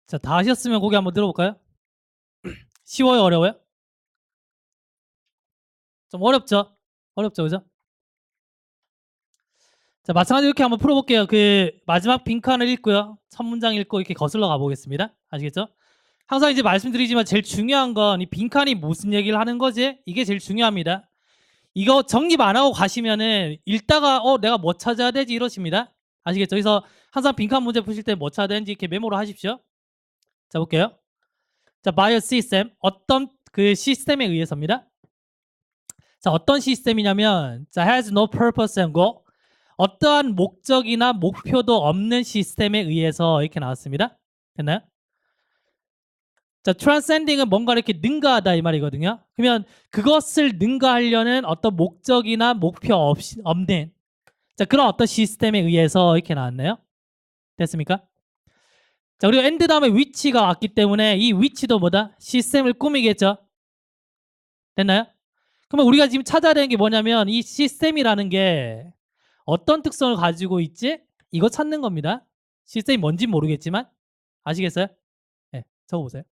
자, 다 하셨으면 고개 한번 들어볼까요? 쉬워요, 어려워요? 좀 어렵죠? 어렵죠, 그죠? 자, 마찬가지로 이렇게 한번 풀어볼게요. 그 마지막 빈칸을 읽고요. 첫 문장 읽고 이렇게 거슬러 가보겠습니다. 아시겠죠? 항상 이제 말씀드리지만 제일 중요한 건 이 빈칸이 무슨 얘기를 하는 거지? 이게 제일 중요합니다. 이거 정립 안 하고 가시면은 읽다가 내가 뭐 찾아야 되지 이러십니다. 아시겠죠? 그래서 항상 빈칸 문제 푸실 때 뭐 찾아야 되는지 이렇게 메모를 하십시오. 자, 볼게요. 자, by a system. 어떤 그 시스템에 의해서입니다. 자, 어떤 시스템이냐면 자, has no purpose and goal. 어떠한 목적이나 목표도 없는 시스템에 의해서 이렇게 나왔습니다. 됐나요? 자, transcending은 뭔가 이렇게 능가하다 이 말이거든요. 그러면 그것을 능가하려는 어떤 목적이나 목표 없이 없는 자, 그런 어떤 시스템에 의해서 이렇게 나왔네요. 됐습니까? 자, 그리고 and 다음에 which가 왔기 때문에 이 which도 뭐다? 시스템을 꾸미겠죠. 됐나요? 그러면 우리가 지금 찾아야 되는 게 뭐냐면 이 시스템이라는 게 어떤 특성을 가지고 있지? 이거 찾는 겁니다. 시스템이 뭔지 모르겠지만 아시겠어요? 네, 적어보세요.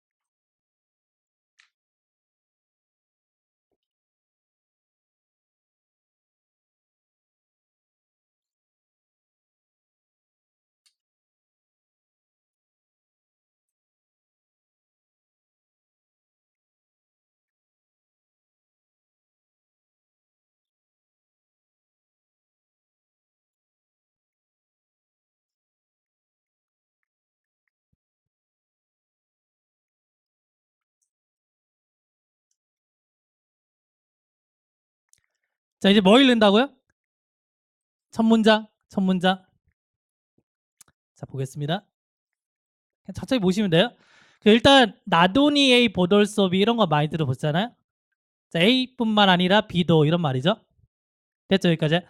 자, 이제 뭐 읽는다고요? 첫 문장, 첫 문장. 자, 보겠습니다. 그냥 천천히 보시면 돼요. 일단 나도니 A 보돌 수업이 이런 거 많이 들어보잖아요. 자, A뿐만 아니라 B도 이런 말이죠. 됐죠, 여기까지?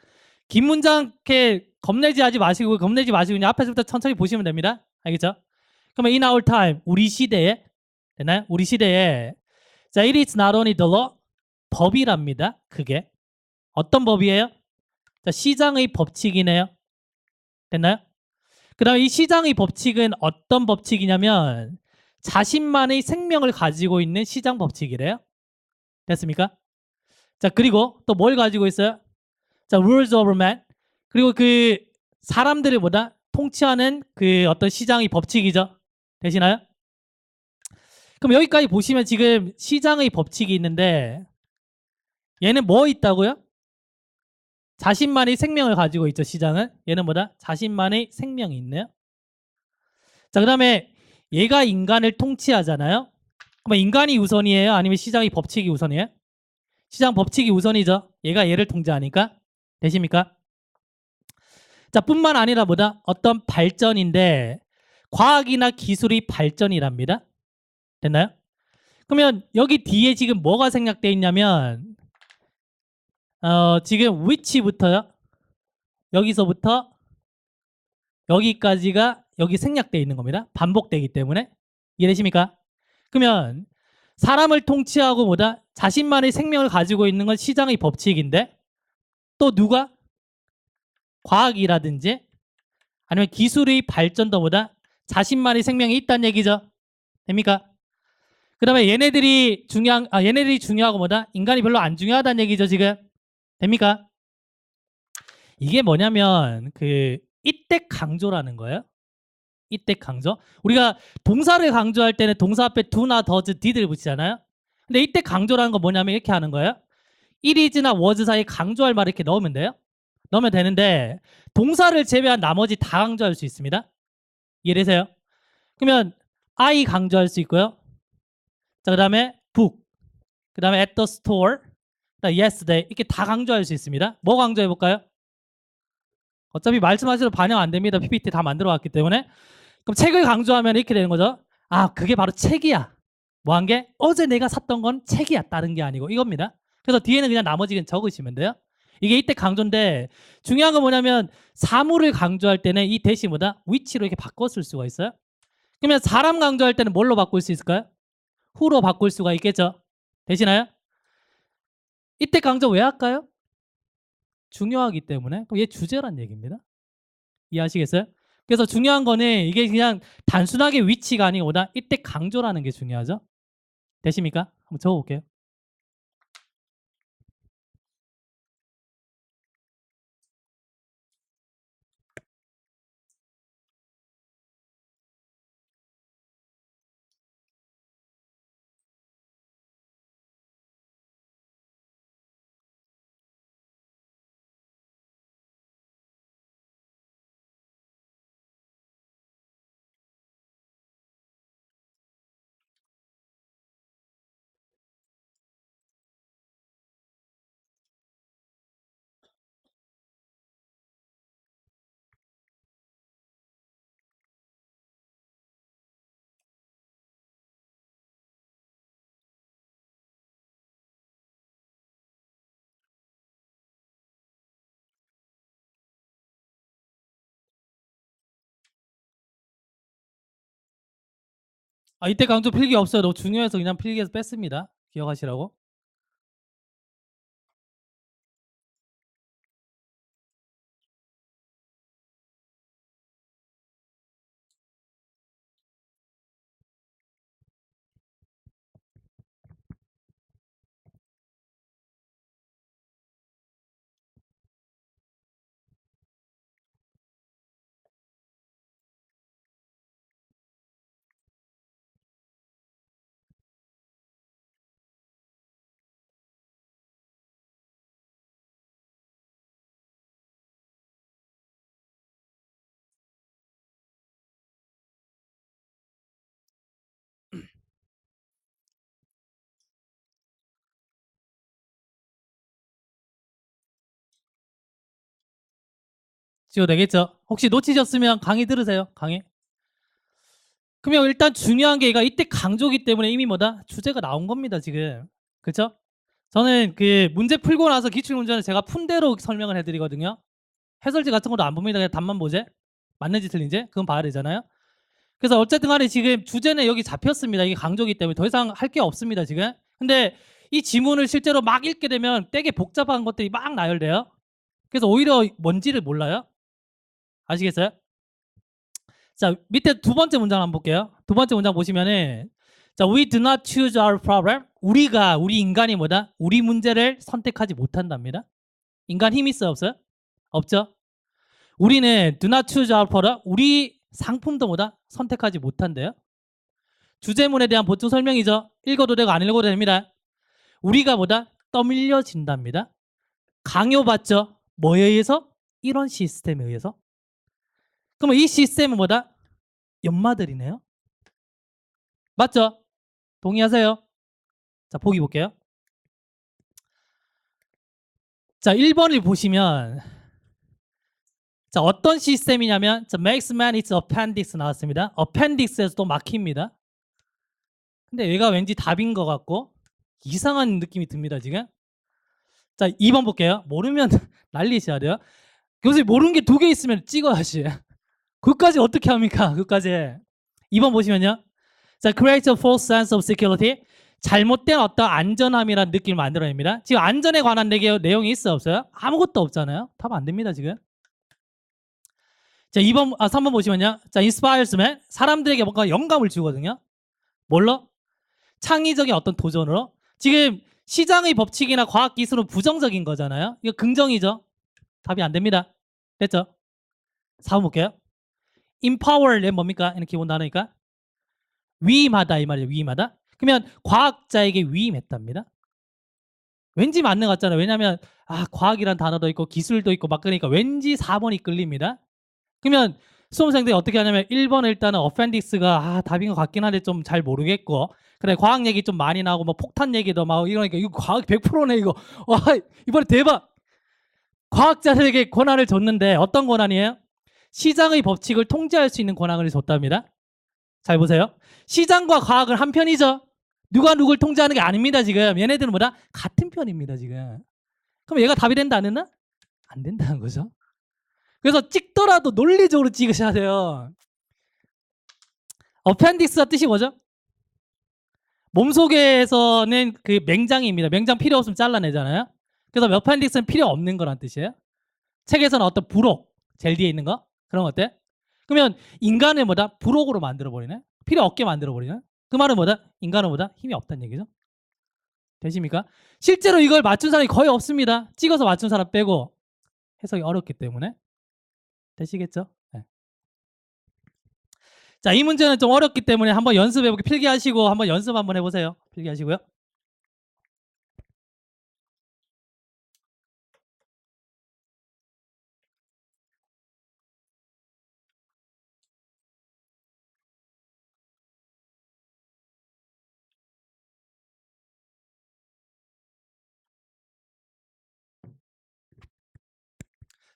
긴 문장 이렇게 겁내지 마시고 그냥 앞에서부터 천천히 보시면 됩니다. 알겠죠? 그러면 in our time, 우리 시대에 됐나요? 우리 시대에 자, it is not only the law, 법이랍니다. 그게 어떤 법이에요? 자, 시장의 법칙이네요. 됐나요? 그 다음에 이 시장의 법칙은 어떤 법칙이냐면 자신만의 생명을 가지고 있는 시장 법칙이래요. 됐습니까? 자, 그리고 또 뭘 가지고 있어요? 자, rules of man. 그리고 그 사람들을 보다 통치하는 그 어떤 시장의 법칙이죠. 되시나요? 그럼 여기까지 보시면 지금 시장의 법칙이 있는데 얘는 뭐 있다고요? 자신만의 생명을 가지고 있죠. 시장은. 얘는 뭐다? 자신만의 생명이 있네요. 자, 그 다음에 얘가 인간을 통치하잖아요. 그럼 인간이 우선이에요? 아니면 시장의 법칙이 우선이에요? 시장 법칙이 우선이죠. 얘가 얘를 통제하니까. 되십니까? 자, 뿐만 아니라 뭐다? 어떤 발전인데 과학이나 기술의 발전이랍니다. 됐나요? 그러면 여기 뒤에 지금 뭐가 생략되어 있냐면 지금 which부터요. 여기서부터 여기까지가 여기 생략되어 있는 겁니다. 반복되기 때문에. 이해되십니까? 그러면 사람을 통치하고 뭐다? 자신만의 생명을 가지고 있는 건 시장의 법칙인데 또 누가? 과학이라든지 아니면 기술의 발전도 보다 자신만의 생명이 있다는 얘기죠. 됩니까? 그 다음에 얘네들이 중요하고 뭐다? 인간이 별로 안 중요하다는 얘기죠, 지금. 됩니까? 이게 뭐냐면 그 이때 강조라는 거예요. 이때 강조. 우리가 동사를 강조할 때는 동사 앞에 do나 does, did를 붙이잖아요. 근데 이때 강조라는 건 뭐냐면 이렇게 하는 거예요. it is나 was 사이에 강조할 말을 이렇게 넣으면 돼요. 넣으면 되는데 동사를 제외한 나머지 다 강조할 수 있습니다. 이해되세요? 그러면 I 강조할 수 있고요. 자, 그 다음에 book, 그 다음에 at the store, 그다음에 yesterday 이렇게 다 강조할 수 있습니다. 뭐 강조해 볼까요? 어차피 말씀하셔도 반영 안 됩니다. PPT 다 만들어 왔기 때문에. 그럼 책을 강조하면 이렇게 되는 거죠. 아, 그게 바로 책이야. 뭐 한 게? 어제 내가 샀던 건 책이야. 다른 게 아니고 이겁니다. 그래서 뒤에는 그냥 나머지는 적으시면 돼요. 이게 이때 강조인데 중요한 건 뭐냐면 사물을 강조할 때는 이 대신 뭐다? 위치로 이렇게 바꿔 쓸 수가 있어요. 그러면 사람 강조할 때는 뭘로 바꿀 수 있을까요? who로 바꿀 수가 있겠죠. 되시나요? 이때 강조 왜 할까요? 중요하기 때문에. 그럼 얘 주제란 얘기입니다. 이해하시겠어요? 그래서 중요한 거는 이게 그냥 단순하게 위치가 아니고 보다 이때 강조라는 게 중요하죠. 되십니까? 한번 적어볼게요. 이때 강조 필기 없어요. 너무 중요해서 그냥 필기에서 뺐습니다. 기억하시라고. 지워되겠죠? 혹시 놓치셨으면 강의 들으세요. 강의. 그러면 일단 중요한 게 얘가 이때 강조기 때문에 이미 뭐다? 주제가 나온 겁니다, 지금. 그렇죠? 저는 그 문제 풀고 나서 기출문제는 제가 푼 대로 설명을 해드리거든요. 해설지 같은 것도 안 봅니다. 그냥 답만 보제. 맞는지 틀린지 그건 봐야 되잖아요. 그래서 어쨌든 간에 지금 주제는 여기 잡혔습니다. 이게 강조기 때문에 더 이상 할 게 없습니다, 지금. 근데 이 지문을 실제로 막 읽게 되면 되게 복잡한 것들이 막 나열돼요. 그래서 오히려 뭔지를 몰라요. 아시겠어요? 자, 밑에 두 번째 문장 한번 볼게요. 두 번째 문장 보시면은 자, we do not choose our problem. 우리 인간이 뭐다? 우리 문제를 선택하지 못한답니다. 인간 힘 있어요, 없어요? 없죠? 우리는 do not choose our problem. 우리 상품도 뭐다? 선택하지 못한대요. 주제문에 대한 보충 설명이죠. 읽어도 되고 안 읽어도 됩니다. 우리가 뭐다? 떠밀려진답니다. 강요받죠. 뭐에 의해서? 이런 시스템에 의해서. 그러면 이 시스템은 뭐다? 연마들이네요. 맞죠? 동의하세요? 자, 보기 볼게요. 자, 1번을 보시면 자, 어떤 시스템이냐면 자, makes man its appendix 나왔습니다. appendix에서 또 막힙니다. 근데 얘가 왠지 답인 것 같고 이상한 느낌이 듭니다, 지금. 자, 2번 볼게요. 모르면 난리셔야 돼요. 교수님 모르는 게 두 개 있으면 찍어야지. 그것까지 어떻게 합니까? 그것까지. 2번 보시면요. 자, create a false sense of security. 잘못된 어떤 안전함이라는 느낌을 만들어냅니다. 지금 안전에 관한 내용이 있어요, 없어요? 아무것도 없잖아요. 답 안 됩니다, 지금. 자, 3번 보시면요. 자, inspires man. 사람들에게 뭔가 영감을 주거든요. 뭘로? 창의적인 어떤 도전으로. 지금 시장의 법칙이나 과학기술은 부정적인 거잖아요. 이거 긍정이죠. 답이 안 됩니다. 됐죠? 4번 볼게요. empower는 뭡니까? 이런 기본 단어니까. 위임하다 이 말이죠. 위임하다. 그러면 과학자에게 위임했답니다. 왠지 맞는 것 같잖아요. 왜냐하면 과학이란 단어도 있고 기술도 있고 막 그러니까 왠지 4번이 끌립니다. 그러면 수험생들이 어떻게 하냐면 1번은 일단은 어펜딕스가 답인 것 같긴 한데 좀 잘 모르겠고 그래 과학 얘기 좀 많이 나오고 뭐 폭탄 얘기도 막 이러니까 이거 과학 100%네 이거. 와 이번에 대박. 과학자들에게 권한을 줬는데 어떤 권한이에요? 시장의 법칙을 통제할 수 있는 권한을 줬답니다. 잘 보세요. 시장과 과학은 한 편이죠. 누가 누굴 통제하는 게 아닙니다. 지금 얘네들은 뭐다? 같은 편입니다. 지금. 그럼 얘가 답이 된다 안 된다? 안 된다는 거죠. 그래서 찍더라도 논리적으로 찍으셔야 돼요. 어펜딕스가 뜻이 뭐죠? 몸속에서는 그 맹장입니다. 맹장 필요 없으면 잘라내잖아요. 그래서 어펜딕스는 필요 없는 거란 뜻이에요. 책에서는 어떤 부록, 젤 뒤에 있는 거 그런 거 어때? 그러면 인간을 뭐다? 부록으로 만들어버리네? 필요 없게 만들어버리네? 그 말은 뭐다? 인간은 뭐다? 힘이 없다는 얘기죠. 되십니까? 실제로 이걸 맞춘 사람이 거의 없습니다. 찍어서 맞춘 사람 빼고 해석이 어렵기 때문에. 되시겠죠? 네. 자, 이 문제는 좀 어렵기 때문에 한번 연습해보기 필기하시고 한번 연습 한번 해보세요. 필기하시고요.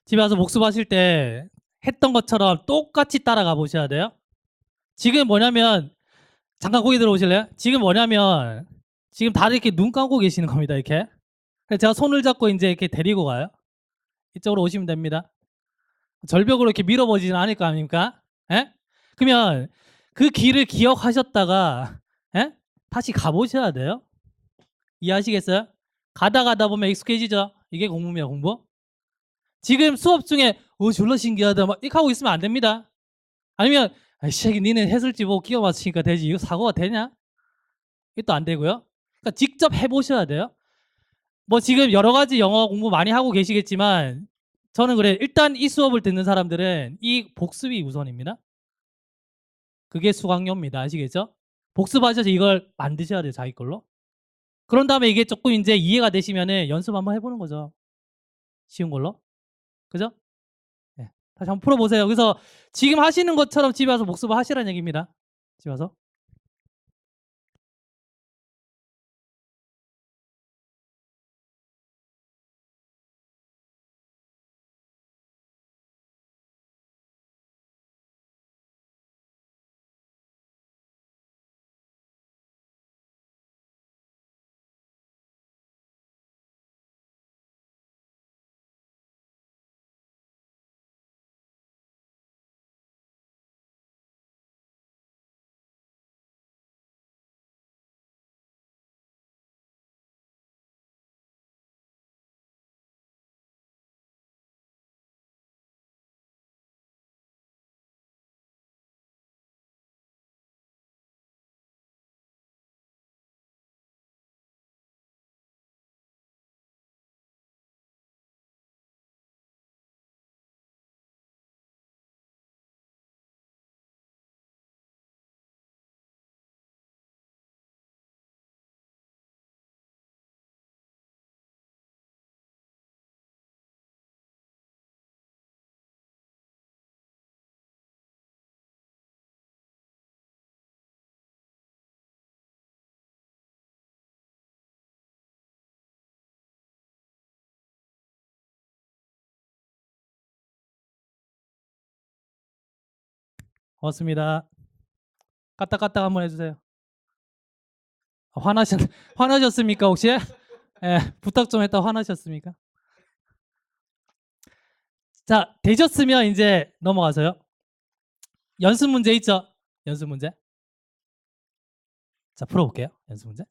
집에 와서 복습하실 때 했던 것처럼 똑같이 따라가 보셔야 돼요. 지금 뭐냐면 잠깐 거기 들어오실래요? 지금 뭐냐면 지금 다들 이렇게 눈 감고 계시는 겁니다. 이렇게. 그래서 제가 손을 잡고 이제 이렇게 데리고 가요. 이쪽으로 오시면 됩니다. 절벽으로 이렇게 밀어버리지는 않을 거 아닙니까? 예? 그러면 그 길을 기억하셨다가 예? 다시 가보셔야 돼요. 이해하시겠어요? 가다 보면 익숙해지죠. 이게 공부입니다. 공부. 지금 수업 중에 졸라 신기하다 막 이렇게 하고 있으면 안 됩니다. 아니면 아이씨 니는 해설지 보고 끼워 맞추니까 되지 이거 사고가 되냐? 이것도 안 되고요. 그러니까 직접 해보셔야 돼요. 뭐 지금 여러 가지 영어 공부 많이 하고 계시겠지만 저는 그래 일단 이 수업을 듣는 사람들은 이 복습이 우선입니다. 그게 수강료입니다. 아시겠죠? 복습하셔서 이걸 만드셔야 돼요. 자기 걸로. 그런 다음에 이게 조금 이제 이해가 되시면은 연습 한번 해보는 거죠. 쉬운 걸로. 그죠? 네. 다시 한번 풀어보세요. 그래서 지금 하시는 것처럼 집에 와서 복습을 하시라는 얘기입니다. 집에 와서. 고맙습니다. 까딱까딱 한번 해주세요. 화나셨습니까 혹시? 예, 부탁 좀 했다 화나셨습니까? 자, 되셨으면 이제 넘어가서요. 연습 문제 있죠? 연습 문제. 자, 풀어볼게요. 연습 문제.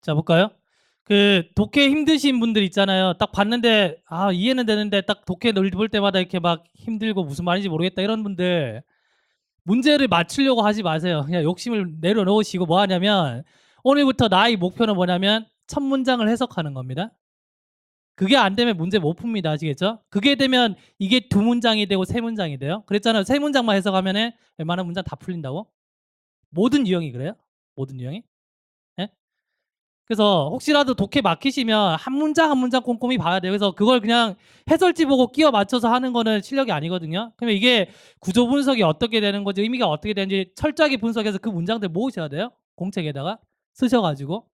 자, 볼까요? 그 독해 힘드신 분들 있잖아요. 딱 봤는데 아, 이해는 되는데 딱 독해 볼 때마다 이렇게 막 힘들고 무슨 말인지 모르겠다 이런 분들 문제를 맞추려고 하지 마세요. 그냥 욕심을 내려놓으시고 뭐 하냐면 오늘부터 나의 목표는 뭐냐면 첫 문장을 해석하는 겁니다. 그게 안 되면 문제 못 풉니다. 아시겠죠? 그게 되면 이게 두 문장이 되고 세 문장이 돼요. 그랬잖아요. 세 문장만 해석하면은 웬만한 문장 다 풀린다고. 모든 유형이 그래요. 모든 유형이. 예? 그래서 혹시라도 독해 막히시면 한 문장 한 문장 꼼꼼히 봐야 돼요. 그래서 그걸 그냥 해설지 보고 끼워 맞춰서 하는 거는 실력이 아니거든요. 그러면 이게 구조 분석이 어떻게 되는 건지 의미가 어떻게 되는지 철저하게 분석해서 그 문장들 모으셔야 돼요. 공책에다가 쓰셔가지고.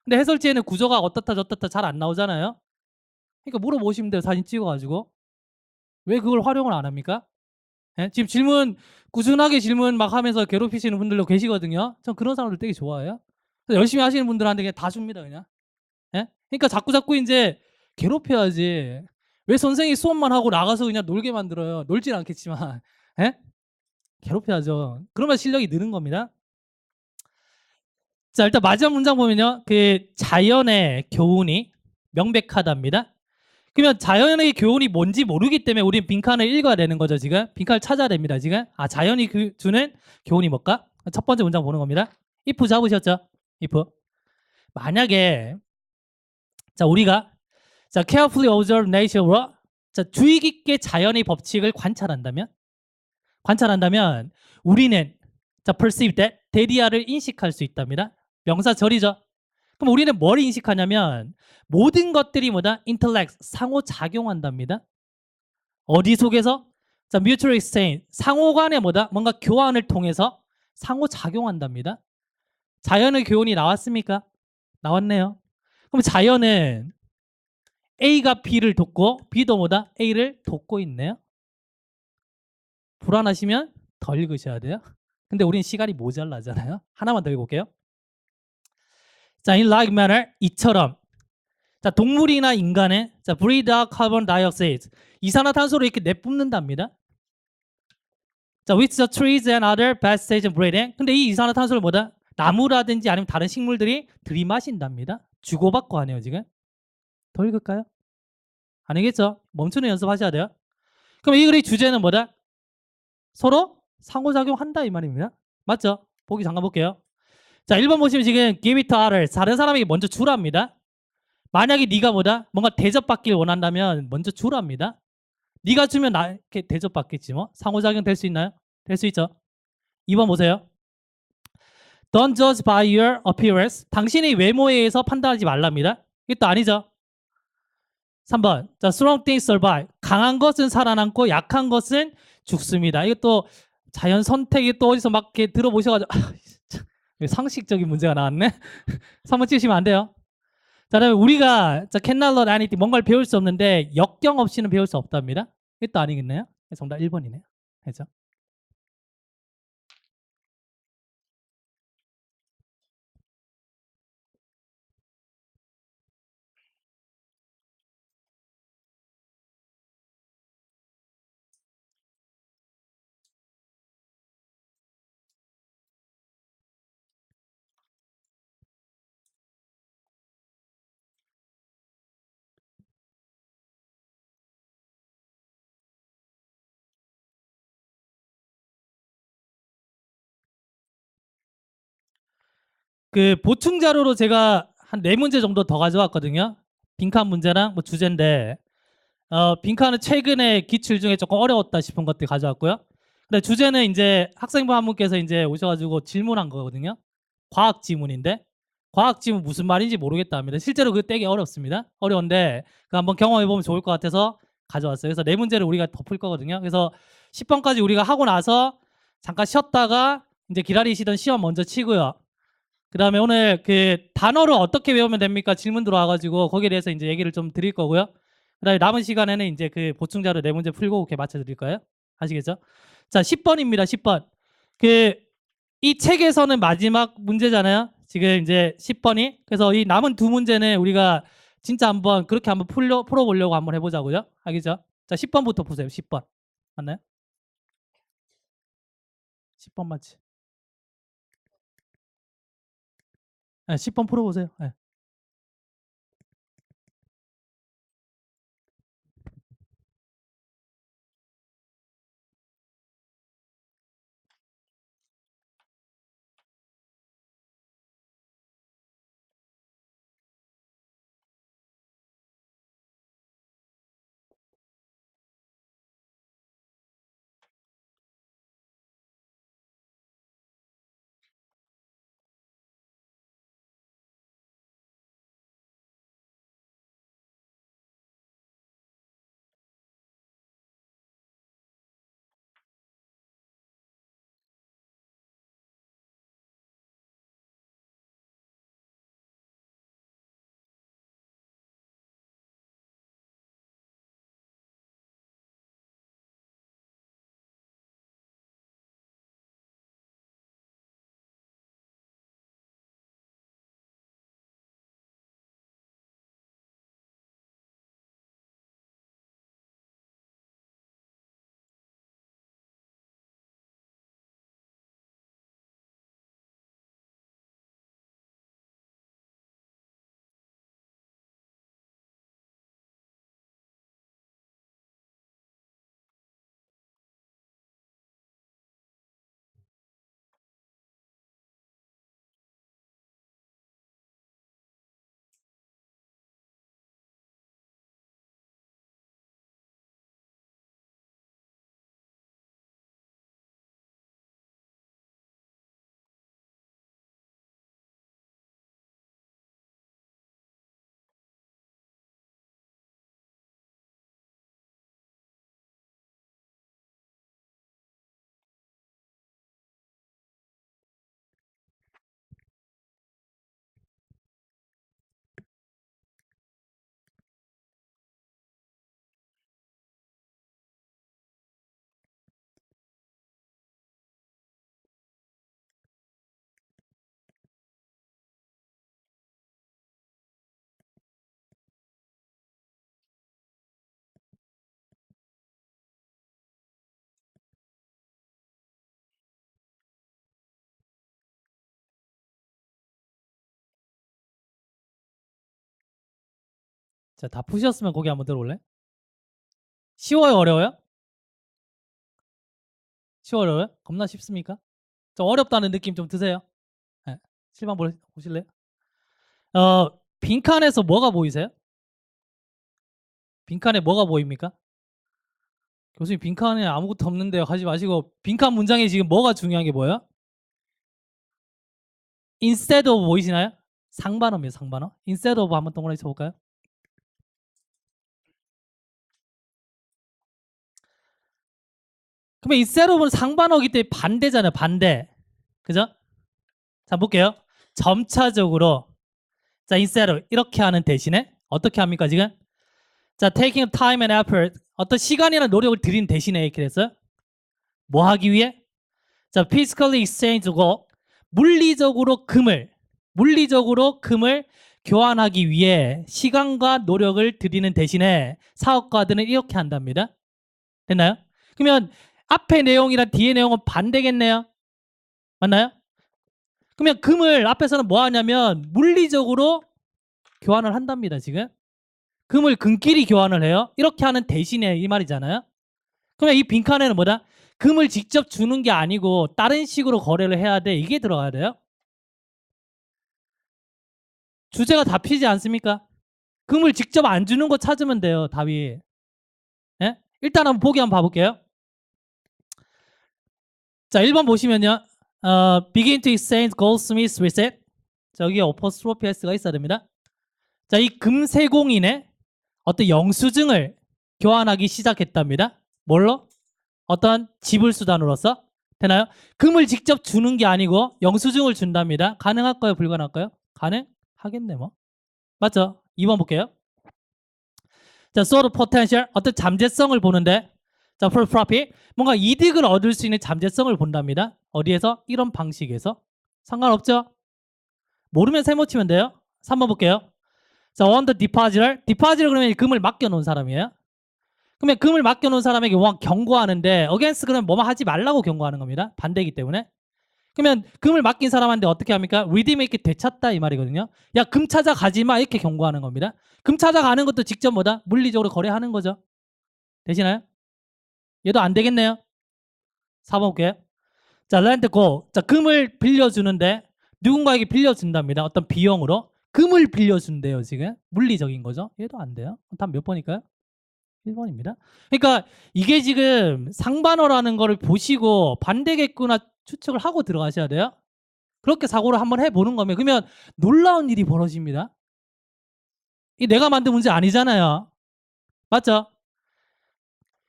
근데 해설지에는 구조가 어떻다 저떻다 잘 안 나오잖아요. 그러니까 물어보시면 돼요. 사진 찍어가지고. 왜 그걸 활용을 안 합니까? 예? 지금 질문 꾸준하게 질문 막 하면서 괴롭히시는 분들도 계시거든요. 전 그런 사람들 되게 좋아해요. 그래서 열심히 하시는 분들한테 그냥 다 줍니다 그냥. 예? 그러니까 자꾸 이제 괴롭혀야지. 왜 선생이 수업만 하고 나가서 그냥 놀게 만들어요? 놀진 않겠지만. 예? 괴롭혀야죠. 그러면 실력이 느는 겁니다. 자, 일단 마지막 문장 보면요. 그 자연의 교훈이 명백하답니다. 그러면 자연의 교훈이 뭔지 모르기 때문에 우리는 빈칸을 읽어야 되는 거죠, 지금. 빈칸을 찾아야 됩니다, 지금. 아, 자연이 주는 교훈이 뭘까? 첫 번째 문장 보는 겁니다. if 잡으셨죠? if. 만약에 자, 우리가 자, carefully observe nature로 자, 주의 깊게 자연의 법칙을 관찰한다면 우리는 자, perceive that 대리아를 인식할 수 있답니다. 명사절이죠. 그럼 우리는 뭘 인식하냐면 모든 것들이 뭐다? intellect, 상호작용한답니다. 어디 속에서? 자, mutual exchange, 상호간에 뭐다? 뭔가 교환을 통해서 상호작용한답니다. 자연의 교훈이 나왔습니까? 나왔네요. 그럼 자연은 A가 B를 돕고 B도 뭐다? A를 돕고 있네요. 불안하시면 더 읽으셔야 돼요. 근데 우린 시간이 모자라잖아요. 하나만 더 읽어볼게요. 자, in like manner, 이처럼. 자, 동물이나 인간은 자, breathe out carbon dioxide, 이산화탄소를 이렇게 내뿜는답니다. 자, with the trees and other vegetation breathing. 근데 이 이산화탄소를 뭐다? 나무라든지 아니면 다른 식물들이 들이마신답니다. 주고받고 하네요, 지금. 더 읽을까요? 아니겠죠? 멈추는 연습하셔야 돼요. 그럼 이 글의 주제는 뭐다? 서로 상호작용한다 이 말입니다. 맞죠? 보기 잠깐 볼게요. 자, 1번 보시면 지금 give it to others. 다른 사람에게 먼저 주랍니다. 만약에 네가 뭐다? 뭔가 대접받길 원한다면 먼저 주랍니다. 네가 주면 나에게 대접받겠지 뭐. 상호작용 될 수 있나요? 될 수 있죠. 2번 보세요. Don't judge by your appearance. 당신의 외모에 의해서 판단하지 말랍니다. 이것도 아니죠. 3번. 자, strong things survive. 강한 것은 살아남고 약한 것은 죽습니다. 이것도 자연 선택이 또 어디서 막 이렇게 들어보셔가지고 상식적인 문제가 나왔네. 3번 찍으시면 안 돼요. 자, 그다음에 우리가 자, cannot learn anything, 뭔가를 배울 수 없는데 역경 없이는 배울 수 없답니다. 이것도 아니겠네요. 정답 1번이네요. 그렇죠? 그 보충 자료로 제가 한 4문제 정도 더 가져왔거든요. 빈칸 문제랑 뭐 주제인데 빈칸은 최근에 기출 중에 조금 어려웠다 싶은 것들 가져왔고요. 근데 주제는 이제 학생분 한 분께서 이제 오셔가지고 질문한 거거든요. 과학 지문인데 과학 지문 무슨 말인지 모르겠다 합니다. 실제로 그 떼기 어렵습니다. 어려운데 그 한번 경험해 보면 좋을 것 같아서 가져왔어요. 그래서 4문제를 우리가 덮을 거거든요. 그래서 10번까지 우리가 하고 나서 잠깐 쉬었다가 이제 기다리시던 시험 먼저 치고요. 그 다음에 오늘 그 단어를 어떻게 외우면 됩니까? 질문 들어와가지고 거기에 대해서 이제 얘기를 좀 드릴 거고요. 그 다음에 남은 시간에는 이제 그 보충자료 4문제 풀고 이렇게 맞춰드릴 거예요. 아시겠죠? 자, 10번입니다. 10번. 그, 이 책에서는 마지막 문제잖아요. 지금 이제 10번이. 그래서 이 남은 2문제는 우리가 진짜 한번 그렇게 한번 풀어보려고 한번 해보자고요. 알겠죠? 자, 10번부터 보세요. 10번. 맞나요? 10번 맞지? 네, 10번 풀어보세요. 네. 자, 다 푸셨으면 거기 한번 들어올래? 쉬워요, 어려워요? 쉬워요? 겁나 쉽습니까? 좀 어렵다는 느낌 좀 드세요? 네. 실방 보실래요? 빈칸에서 뭐가 보이세요? 빈칸에 뭐가 보입니까? 교수님 빈칸에 아무것도 없는데요 하지 마시고 빈칸 문장에 지금 뭐가 중요한 게 뭐예요? instead of 보이시나요? 상반어입니다. 상반어. instead of 한번 동그라미 쳐볼까요? 그러면 instead of는 상반어이기 때문에 반대잖아요. 반대. 그죠? 자 볼게요. 점차적으로 자 instead of 이렇게 하는 대신에 어떻게 합니까 지금? 자 taking time and effort 어떤 시간이나 노력을 들인 대신에 이렇게 됐어요. 뭐 하기 위해? 자 physically exchange고 물리적으로 금을 교환하기 위해 시간과 노력을 들이는 대신에 사업가들은 이렇게 한답니다. 됐나요? 그러면 앞에 내용이랑 뒤에 내용은 반대겠네요. 맞나요? 그러면 금을 앞에서는 뭐 하냐면 물리적으로 교환을 한답니다. 지금 금을 금끼리 교환을 해요. 이렇게 하는 대신에 이 말이잖아요. 그러면 이 빈칸에는 뭐다? 금을 직접 주는 게 아니고 다른 식으로 거래를 해야 돼. 이게 들어가야 돼요. 주제가 다 피지 않습니까? 금을 직접 안 주는 거 찾으면 돼요. 답이. 예? 일단 한번 보기 한번 봐볼게요. 자, 1번 보시면요. begin to exchange goldsmiths reset. 저기에 어퍼스트로피 S가 있어야 됩니다. 자, 이 금세공인의 어떤 영수증을 교환하기 시작했답니다. 뭘로? 어떤 지불수단으로서. 되나요? 금을 직접 주는 게 아니고 영수증을 준답니다. 가능할까요? 불가능할까요? 가능하겠네 뭐. 맞죠? 2번 볼게요. 자, sort of potential 어떤 잠재성을 보는데 자, for profit 뭔가 이득을 얻을 수 있는 잠재성을 본답니다. 어디에서? 이런 방식에서. 상관없죠? 모르면 세모 치면 돼요. 3번 볼게요. 자, on the deposit를 그러면 금을 맡겨놓은 사람이에요. 그러면 금을 맡겨놓은 사람에게 뭐 경고하는데 against 그러면 뭐만 하지 말라고 경고하는 겁니다. 반대이기 때문에. 그러면 금을 맡긴 사람한테 어떻게 합니까? redeem 이렇게 되찾다 이 말이거든요. 야, 금 찾아가지 마 이렇게 경고하는 겁니다. 금 찾아가는 것도 직접 뭐다? 물리적으로 거래하는 거죠. 되시나요? 얘도 안 되겠네요. 4번 볼게요. 자, lend go. 자, 금을 빌려주는데 누군가에게 빌려준답니다. 어떤 비용으로. 금을 빌려준대요, 지금. 물리적인 거죠. 얘도 안 돼요. 답 몇 번일까요? 1번입니다. 그러니까 이게 지금 상반어라는 거를 보시고 반대겠구나 추측을 하고 들어가셔야 돼요. 그렇게 사고를 한번 해보는 거면 그러면 놀라운 일이 벌어집니다. 이 내가 만든 문제 아니잖아요. 맞죠?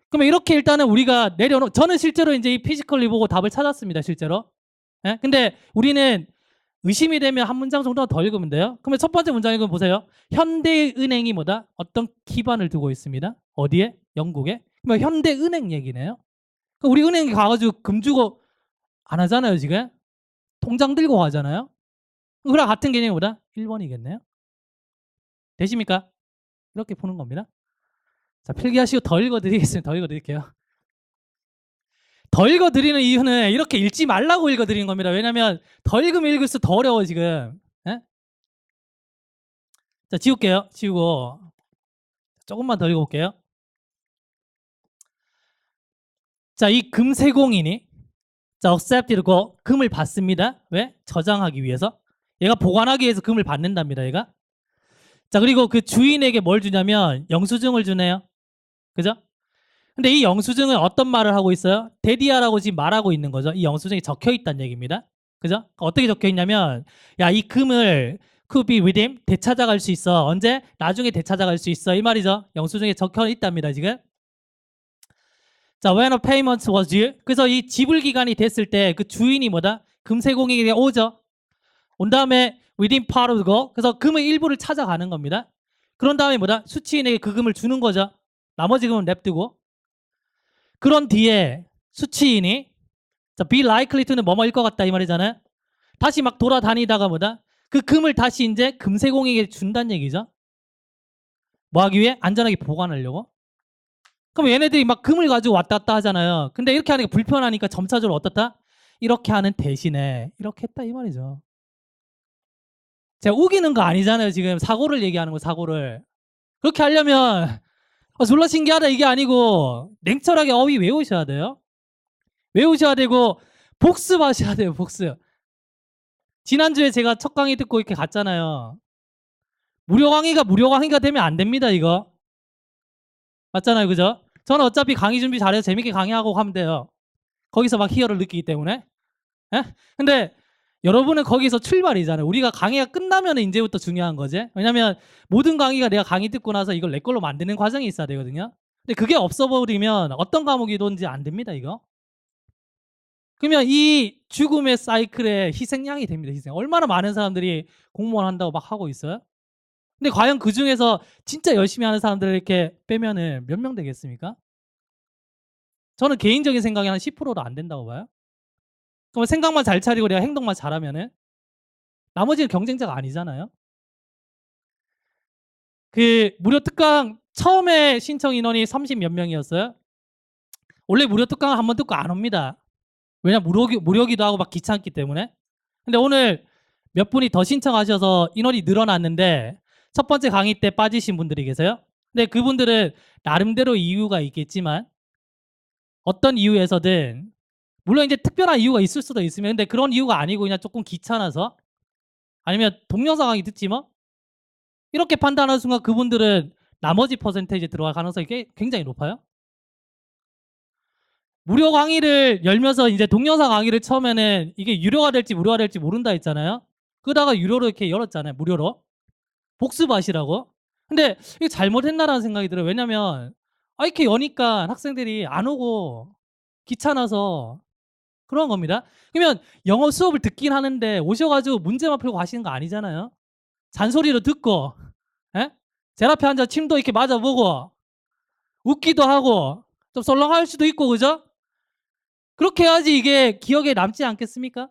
그러면 이렇게 일단은 우리가 저는 실제로 이제 이 피지컬리 보고 답을 찾았습니다. 실제로. 예? 근데 우리는 의심이 되면 한 문장 정도만 더 읽으면 돼요. 그러면 첫 번째 문장 읽으면 보세요. 현대은행이 뭐다? 어떤 기반을 두고 있습니다. 어디에? 영국에. 그러면 현대은행 얘기네요. 그럼 우리 은행에 가가지고 금 주고 안 하잖아요, 지금. 통장 들고 가잖아요. 그랑 같은 개념이 뭐다? 1번이겠네요. 되십니까? 이렇게 푸는 겁니다. 자, 필기하시고 더 읽어드리겠습니다. 더 읽어드릴게요. 더 읽어드리는 이유는 이렇게 읽지 말라고 읽어드리는 겁니다. 왜냐하면 더 읽으면 읽을수록 더 어려워 지금. 예? 자, 지울게요. 지우고 조금만 더 읽어볼게요. 자, 이 금세공인이 자, accepted고 금을 받습니다. 왜? 저장하기 위해서. 얘가 보관하기 위해서 금을 받는답니다. 얘가. 자, 그리고 그 주인에게 뭘 주냐면 영수증을 주네요. 그죠? 근데 이 영수증은 어떤 말을 하고 있어요? 데디아라고 지금 말하고 있는 거죠. 이 영수증에 적혀 있다는 얘기입니다. 그죠? 어떻게 적혀 있냐면 야, 이 금을 could be redeemed 되찾아갈 수 있어. 언제? 나중에 되찾아갈 수 있어. 이 말이죠. 영수증에 적혀 있답니다. 지금. 자, when a payment was due. 그래서 이 지불 기간이 됐을 때 그 주인이 뭐다? 금세공인에게 오죠. 온 다음에 redeem part of the 그래서 금의 일부를 찾아가는 겁니다. 그런 다음에 뭐다? 수취인에게 그 금을 주는 거죠. 나머지 금은 냅두고. 그런 뒤에 수취인이 자, be likely to는 뭐뭐일 것 같다 이 말이잖아요. 다시 막 돌아다니다가 뭐다? 그 금을 다시 이제 금세공에게 준다는 얘기죠. 뭐 하기 위해? 안전하게 보관하려고. 그럼 얘네들이 막 금을 가지고 왔다 갔다 하잖아요. 근데 이렇게 하는 게 불편하니까 점차적으로 어떻다? 이렇게 하는 대신에 이렇게 했다 이 말이죠. 제가 우기는 거 아니잖아요. 지금 사고를 얘기하는 거 사고를. 그렇게 하려면 졸라 신기하다 이게 아니고 냉철하게 어휘 외우셔야 돼요. 외우셔야 되고 복습하셔야 돼요. 복습. 지난주에 제가 첫 강의 듣고 이렇게 갔잖아요. 무료 강의가 되면 안 됩니다. 이거. 맞잖아요. 그죠? 저는 어차피 강의 준비 잘해서 재밌게 강의하고 하면 돼요. 거기서 막 희열을 느끼기 때문에. 예? 근데 여러분은 거기서 출발이잖아요. 우리가 강의가 끝나면 이제부터 중요한 거지. 왜냐면 모든 강의가 내가 강의 듣고 나서 이걸 내 걸로 만드는 과정이 있어야 되거든요. 근데 그게 없어버리면 어떤 과목이든지 안 됩니다. 이거. 그러면 이 죽음의 사이클의 희생양이 됩니다. 희생. 얼마나 많은 사람들이 공무원 한다고 막 하고 있어요? 근데 과연 그 중에서 진짜 열심히 하는 사람들을 이렇게 빼면은 몇 명 되겠습니까? 저는 개인적인 생각이 한 10%도 안 된다고 봐요. 그럼 생각만 잘 차리고 내가 행동만 잘하면은 나머지는 경쟁자가 아니잖아요. 그 무료 특강 처음에 신청 인원이 30 몇 명이었어요. 원래 무료 특강을 한번 듣고 안 옵니다. 왜냐 무료기도 하고 막 귀찮기 때문에. 근데 오늘 몇 분이 더 신청하셔서 인원이 늘어났는데 첫 번째 강의 때 빠지신 분들이 계세요. 근데 그분들은 나름대로 이유가 있겠지만 어떤 이유에서든 물론 이제 특별한 이유가 있을 수도 있으면 근데 그런 이유가 아니고 그냥 조금 귀찮아서 아니면 동영상 강의 듣지 뭐 이렇게 판단하는 순간 그분들은 나머지 퍼센테이지 들어갈 가능성이 굉장히 높아요. 무료 강의를 열면서 이제 동영상 강의를 처음에는 이게 유료가 될지 무료가 될지 모른다 했잖아요. 그러다가 유료로 이렇게 열었잖아요. 무료로. 복습하시라고. 근데 이게 잘못했나라는 생각이 들어요. 왜냐면 이렇게 여니까 학생들이 안 오고 귀찮아서 그런 겁니다. 그러면 영어 수업을 듣긴 하는데 오셔가지고 문제만 풀고 가시는 거 아니잖아요. 잔소리로 듣고, 예? 제 앞에 앉아 침도 이렇게 맞아보고, 웃기도 하고, 좀 썰렁할 수도 있고, 그죠? 그렇게 해야지 이게 기억에 남지 않겠습니까?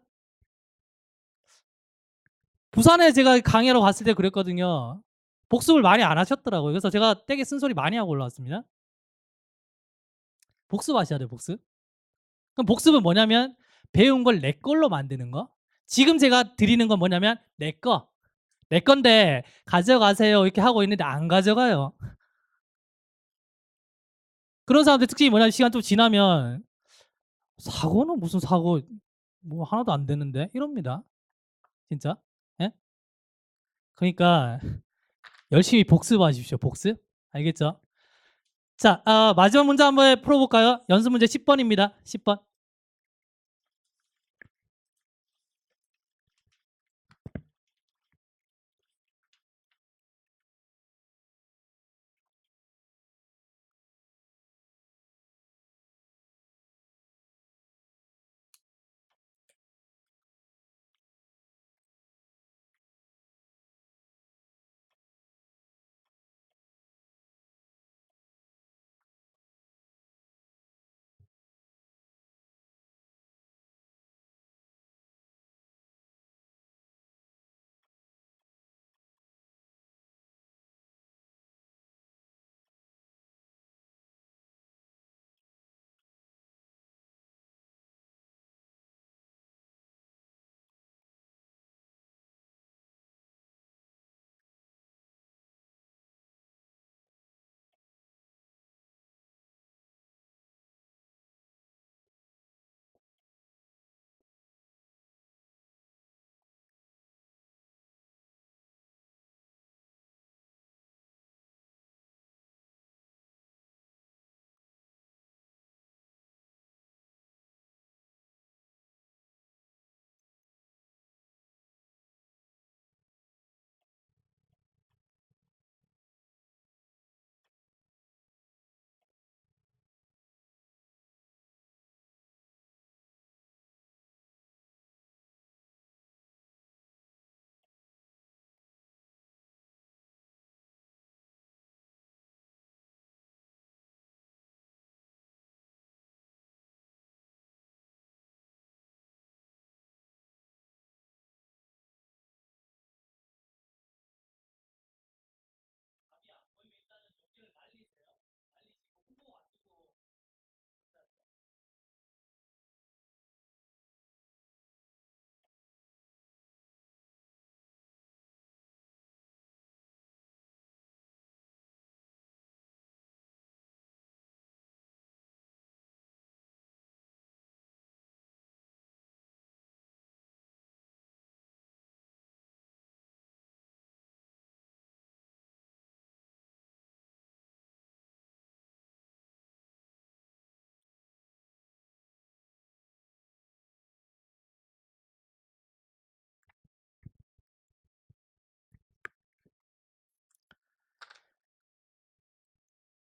부산에 제가 강의하러 갔을 때 그랬거든요. 복습을 많이 안 하셨더라고요. 그래서 제가 떼게 쓴소리 많이 하고 올라왔습니다. 복습하셔야 돼요, 복습. 그럼 복습은 뭐냐면 배운 걸 내 걸로 만드는 거. 지금 제가 드리는 건 뭐냐면 내 거. 내 건데 가져가세요 이렇게 하고 있는데 안 가져가요. 그런 사람들 특징이 뭐냐면 시간 좀 지나면 사고는 무슨 사고 뭐 하나도 안 되는데 이럽니다. 진짜. 예? 그러니까 열심히 복습하십시오. 복습. 알겠죠? 자, 마지막 문제 한번 풀어볼까요? 연습 문제 10번입니다. 10번.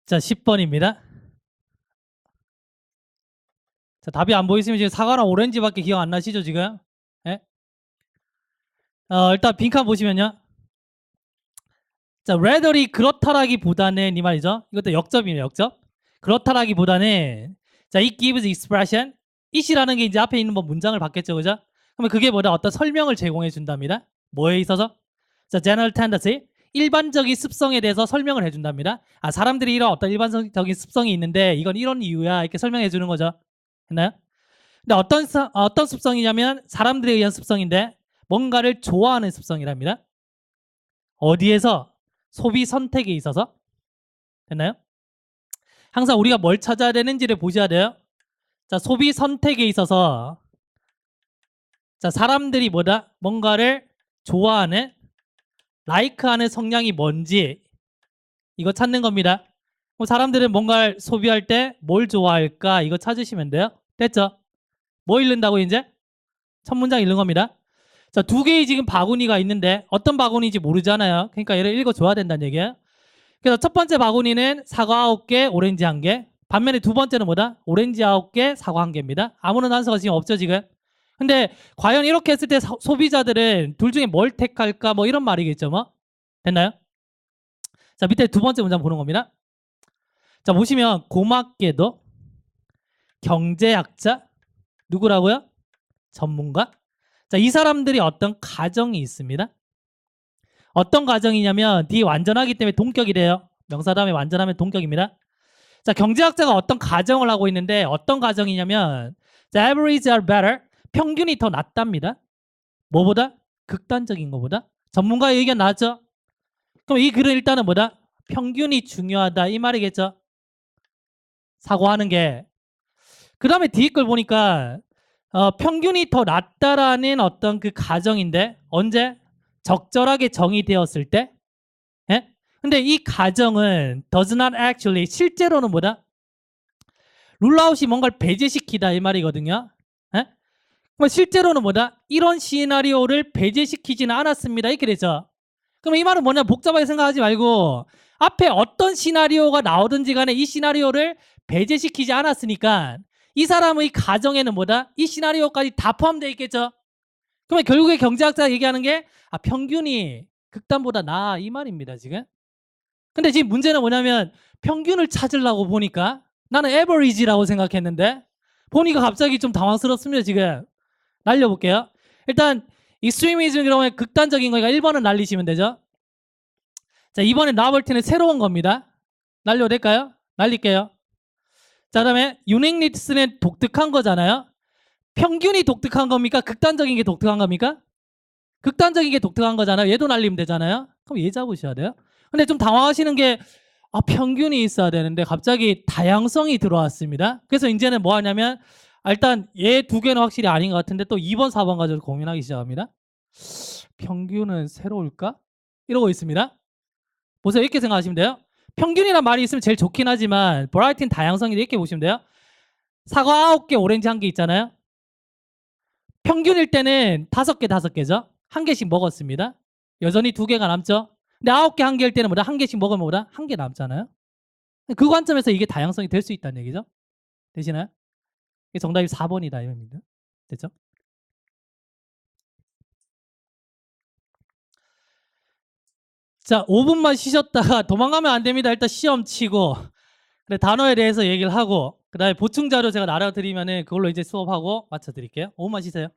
자, 10번입니다. 자, 답이 안 보이시면 지금 사과랑 오렌지밖에 기억 안 나시죠, 지금? 예? 일단 빈칸 보시면요. 자, rather이 그렇다라기보다는 이 말이죠. 이것도 역접이에요, 역접. 그렇다라기보다는 자, it gives expression. it이라는 게 이제 앞에 있는 뭐 문장을 받겠죠, 그죠? 그러면 그게 뭐다? 어떤 설명을 제공해 준답니다. 뭐에 있어서? 자, general tendency. 일반적인 습성에 대해서 설명을 해준답니다. 아, 사람들이 이런 어떤 일반적인 습성이 있는데 이건 이런 이유야. 이렇게 설명해 주는 거죠. 했나요? 근데 어떤 습성이냐면 사람들에 의한 습성인데 뭔가를 좋아하는 습성이랍니다. 어디에서? 소비 선택에 있어서. 됐나요? 항상 우리가 뭘 찾아야 되는지를 보셔야 돼요. 자, 소비 선택에 있어서 자, 사람들이 뭐다? 뭔가를 좋아하는 라이크하는 성향이 뭔지 이거 찾는 겁니다. 그럼 사람들은 뭔가를 소비할 때 뭘 좋아할까? 이거 찾으시면 돼요. 됐죠? 뭐 읽는다고 이제? 첫 문장 읽는 겁니다. 자, 두 개의 지금 바구니가 있는데 어떤 바구니인지 모르잖아요. 그러니까 얘를 읽어줘야 된다는 얘기예요. 그래서 첫 번째 바구니는 사과 9개, 오렌지 1개. 반면에 두 번째는 뭐다? 오렌지 9개, 사과 1개입니다. 아무런 단서가 지금 없죠, 지금? 근데 과연 이렇게 했을 때 소비자들은 둘 중에 뭘 택할까? 뭐 이런 말이겠죠, 뭐? 됐나요? 자, 밑에 두 번째 문장 보는 겁니다. 자, 보시면 고맙게도 경제학자 누구라고요? 전문가. 자, 이 사람들이 어떤 가정이 있습니다. 어떤 가정이냐면 뒤 완전하기 때문에 동격이래요. 명사 다음에 완전하면 동격입니다. 자, 경제학자가 어떤 가정을 하고 있는데 어떤 가정이냐면 the average are better. 평균이 더 낫답니다. 뭐보다? 극단적인 것보다. 전문가의 의견 나왔죠? 그럼 이 글은 일단은 뭐다? 평균이 중요하다 이 말이겠죠? 사고하는 게. 그 다음에 뒤에 걸 보니까 평균이 더 낫다라는 어떤 그 가정인데 언제? 적절하게 정의되었을 때. 예? 근데 이 가정은 does not actually 실제로는 뭐다? 룰아웃이 뭔가를 배제시키다 이 말이거든요. 예? 그럼 실제로는 뭐다? 이런 시나리오를 배제시키지는 않았습니다. 이렇게 되죠. 그럼 이 말은 뭐냐? 복잡하게 생각하지 말고 앞에 어떤 시나리오가 나오든지 간에 이 시나리오를 배제시키지 않았으니까 이 사람의 가정에는 뭐다? 이 시나리오까지 다 포함되어 있겠죠. 그러면 결국에 경제학자가 얘기하는 게 평균이 극단보다 나아 이 말입니다, 지금. 근데 지금 문제는 뭐냐면 평균을 찾으려고 보니까 나는 average라고 생각했는데 보니까 갑자기 좀 당황스럽습니다, 지금. 날려볼게요. 일단 extremism이라고 하면 극단적인 거니까 1번은 날리시면 되죠. 자, 2번에 novelty는 새로운 겁니다. 날려도 될까요? 날릴게요. 자, 그다음에 uniqueness는 독특한 거잖아요. 평균이 독특한 겁니까? 극단적인 게 독특한 겁니까? 극단적인 게 독특한 거잖아요. 얘도 날리면 되잖아요. 그럼 얘 잡으셔야 돼요. 근데 좀 당황하시는 게 평균이 있어야 되는데 갑자기 다양성이 들어왔습니다. 그래서 이제는 뭐 하냐면 일단 얘 두 개는 확실히 아닌 것 같은데 또 2번, 4번 가지고 고민하기 시작합니다. 평균은 새로울까? 이러고 있습니다. 보세요. 이렇게 생각하시면 돼요. 평균이란 말이 있으면 제일 좋긴 하지만 버라이티는 다양성이 이렇게 보시면 돼요. 사과 9개, 오렌지 1개 있잖아요. 평균일 때는 5개, 5개죠. 1개씩 먹었습니다. 여전히 2개가 남죠. 근데 9개, 1개일 때는 뭐다? 1개씩 먹으면 뭐다? 1개 남잖아요. 그 관점에서 이게 다양성이 될 수 있다는 얘기죠. 되시나요? 정답이 4번이다 이겁니다. 됐죠? 자, 5분만 쉬셨다가 도망가면 안 됩니다. 일단 시험 치고 그래, 단어에 대해서 얘기를 하고 그다음에 보충 자료 제가 나눠드리면은 그걸로 이제 수업하고 마쳐 드릴게요. 5분만 쉬세요.